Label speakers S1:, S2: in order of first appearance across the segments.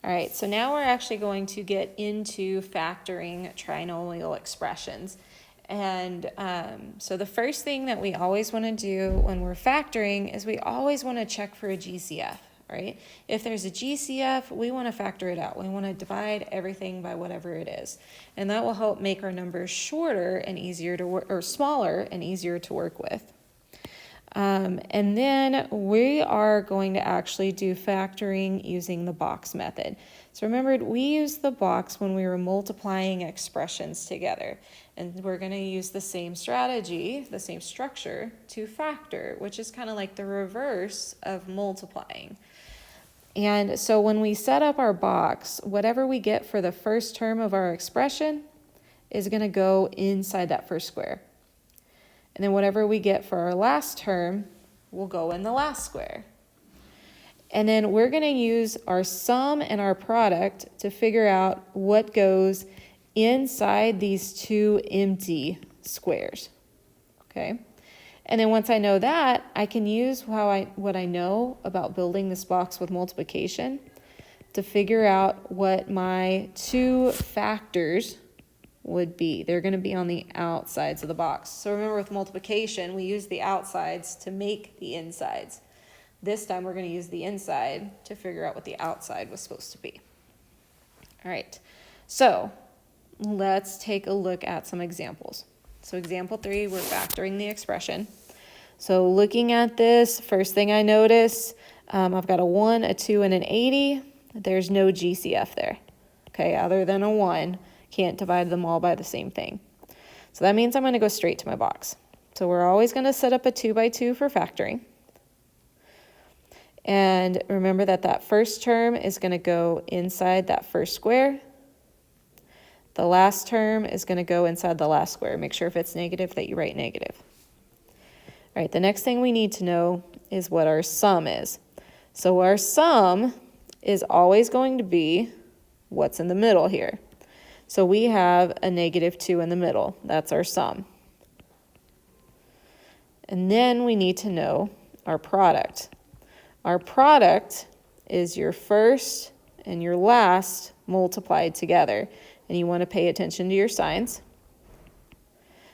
S1: All right, so now we're actually going to get into factoring trinomial expressions. And so the first thing that we always want to do when we're factoring is we always want to check for a GCF, right? If there's a GCF, we want to factor it out. We want to divide everything by whatever it is. And that will help make our numbers shorter and easier to work, or smaller and easier to work with. And then we are going to actually do factoring using the box method. So remember, we used the box when we were multiplying expressions together. And we're going to use the same strategy, the same structure to factor, which is kind of like the reverse of multiplying. And so when we set up our box, whatever we get for the first term of our expression is going to go inside that first square. And then whatever we get for our last term will go in the last square. And then we're going to use our sum and our product to figure out what goes inside these two empty squares. Okay? And then once I know that, I can use what I know about building this box with multiplication to figure out what my two factors would be. They're going to be on the outsides of the box. So remember, with multiplication, we use the outsides to make the insides. This time we're going to use the inside to figure out what the outside was supposed to be. All right, so let's take a look at some examples. So example 3, we're factoring the expression. So looking at this, first thing I notice, I've got a 1, a 2, and an 80. There's no GCF there, okay, other than a 1. Can't divide them all by the same thing. So that means I'm going to go straight to my box. So we're always going to set up a 2 by 2 for factoring. And remember that that first term is going to go inside that first square. The last term is going to go inside the last square. Make sure if it's negative that you write negative. All right, the next thing we need to know is what our sum is. So our sum is always going to be what's in the middle here. So we have a -2 in the middle. That's our sum. And then we need to know our product. Our product is your first and your last multiplied together. And you want to pay attention to your signs.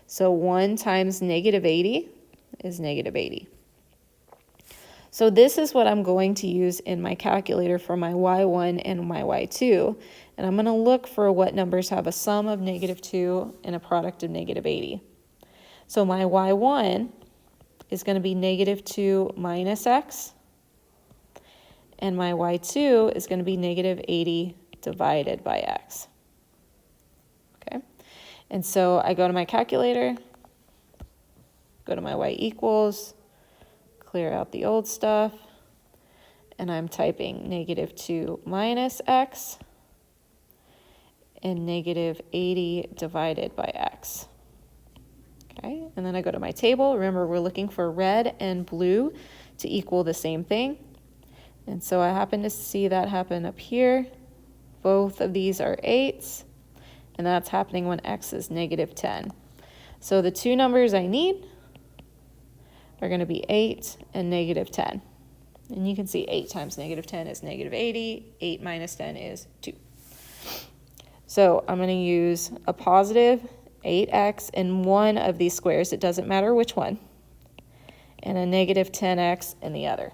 S1: So 1 times -80 is -80. So this is what I'm going to use in my calculator for my y1 and my y2. And I'm going to look for what numbers have a sum of -2 and a product of -80. So my y1 is going to be -2 minus x. And my y2 is going to be -80 divided by x. Okay. And so I go to my calculator, go to my y equals, clear out the old stuff, and I'm typing -2 minus x and -80 divided by x. Okay, and then I go to my table. Remember, we're looking for red and blue to equal the same thing. And so I happen to see that happen up here. Both of these are 8s, and that's happening when x is -10. So the two numbers I need are going to be 8 and -10. And you can see 8 times -10 is -80. 8 minus 10 is 2. So I'm going to use a positive 8x in one of these squares. It doesn't matter which one. And a -10x in the other.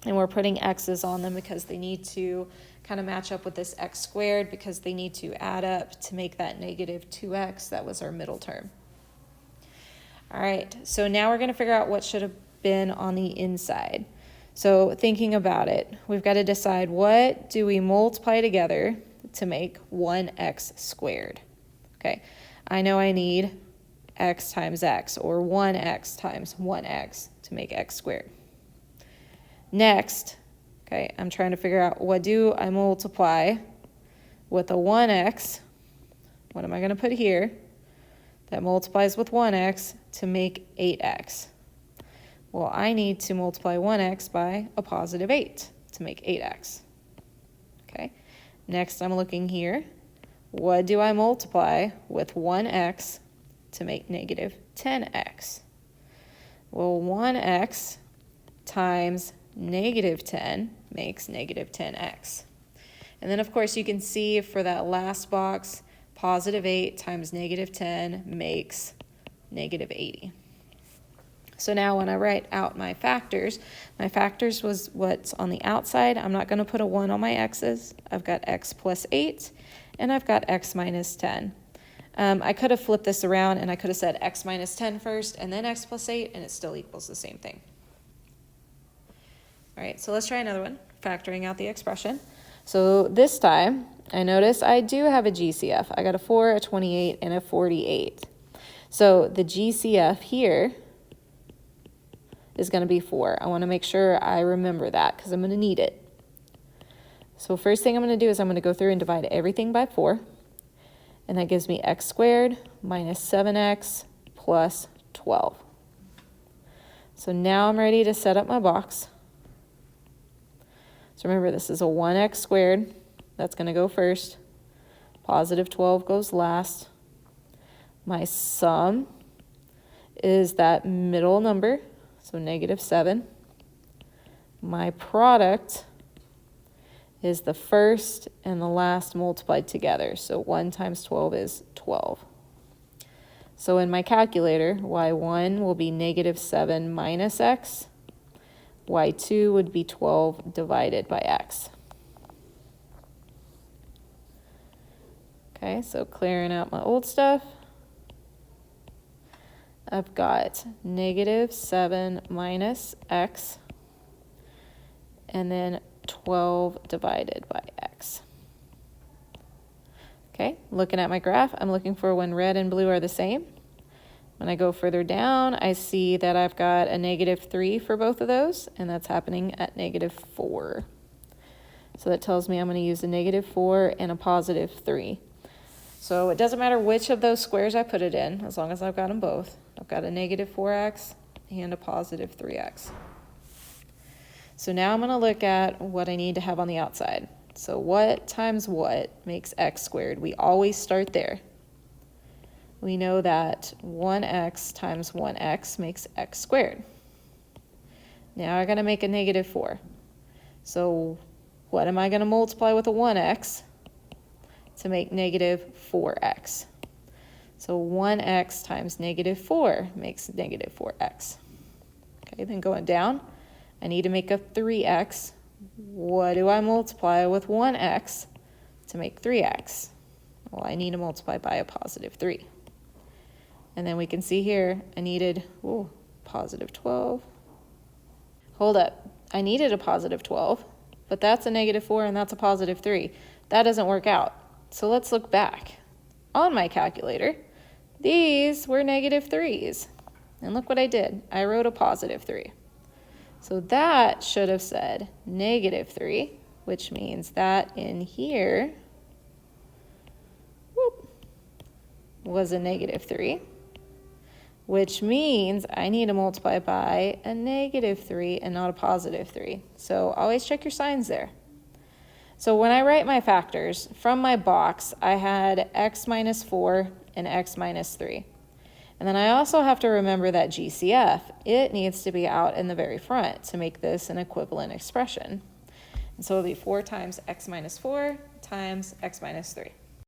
S1: And we're putting x's on them because they need to kind of match up with this x squared, because they need to add up to make that -2x. That was our middle term. All right, so now we're going to figure out what should have been on the inside. So thinking about it, we've got to decide, what do we multiply together to make 1x squared? Okay, I know I need x times x, or 1x times 1x to make x squared. Next, okay, I'm trying to figure out, what do I multiply with a 1x? What am I going to put here that multiplies with 1x to make 8x? Well, I need to multiply 1x by a positive 8 to make 8x. Okay, next I'm looking here. What do I multiply with 1x to make -10x? Well, 1x times -10 makes -10x. And then, of course, you can see for that last box, positive 8 times negative 10 makes negative 80. So now when I write out my factors was what's on the outside. I'm not going to put a 1 on my x's. I've got x plus 8, and I've got x minus 10. I could have flipped this around, and I could have said x minus 10 first, and then x plus 8, and it still equals the same thing. All right, so let's try another one, factoring out the expression. So this time, I notice I do have a GCF. I got a 4, a 28, and a 48. So the GCF here is going to be 4. I want to make sure I remember that because I'm going to need it. So first thing I'm going to do is I'm going to go through and divide everything by 4. And that gives me x squared minus 7x plus 12. So now I'm ready to set up my box. So remember, this is a 1x squared. That's going to go first. Positive 12 goes last. My sum is that middle number, so negative 7. My product is the first and the last multiplied together. So 1 times 12 is 12. So in my calculator, y1 will be negative 7 minus x. y2 would be 12 divided by x. Okay, so clearing out my old stuff. I've got negative 7 minus x, and then 12 divided by x. Okay, looking at my graph, I'm looking for when red and blue are the same. When I go further down, I see that I've got a negative 3 for both of those, and that's happening at negative 4. So that tells me I'm going to use a negative 4 and a positive 3. So it doesn't matter which of those squares I put it in, as long as I've got them both. I've got a negative 4x and a positive 3x. So now I'm going to look at what I need to have on the outside. So what times what makes x squared? We always start there. We know that 1x times 1x makes x squared. Now I got to make a negative 4. So what am I going to multiply with a 1x to make negative 4x? So 1x times negative 4 makes negative 4x. Okay, then going down, I need to make a 3x. What do I multiply with 1x to make 3x? Well, I need to multiply by a positive 3. And then we can see here, I needed, positive 12. Hold up, I needed a positive 12, but that's a negative 4 and that's a positive 3. That doesn't work out. So let's look back. On my calculator, these were negative 3s. And look what I did. I wrote a positive 3. So that should have said negative 3, which means that in here was a negative 3, which means I need to multiply by a negative 3 and not a positive 3. So always check your signs there. So when I write my factors, from my box, I had x minus 4 and x minus 3. And then I also have to remember that GCF, it needs to be out in the very front to make this an equivalent expression. And so it'll be 4 times x minus 4 times x minus 3.